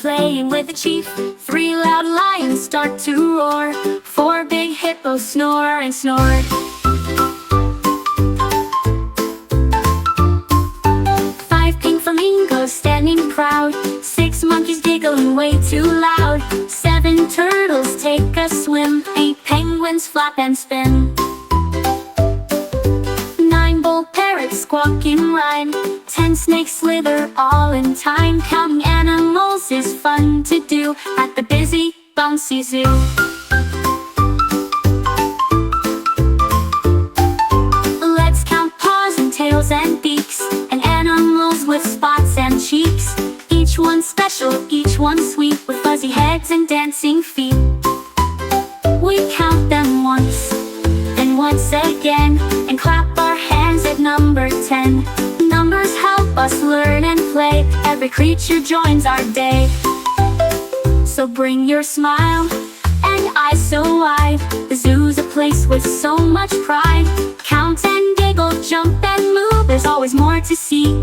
playing with the chief. 3 loud lions start to roar. 4 big hippos snore and snore. 5 pink flamingos standing proud. 6 monkeys giggling way too loud. 7 turtles take a swim. 8 penguins flap and spin. 9 bull parrots squawk in rhyme. 10 snakes slither all in time. Counting animals is fun to do at the busy, bouncy zoo. Let's count paws and tails and beaks, and animals with spots and cheeks. Each one special, each one sweet, with fuzzy heads and dancing feet. We count them once, and once again, and clap our hands at number 10. Numbers help us learn and play. Every creature joins our day. So bring your smile and eyes so wide. The zoo's a place with so much pride. Count and giggle, jump and move. There's always more to see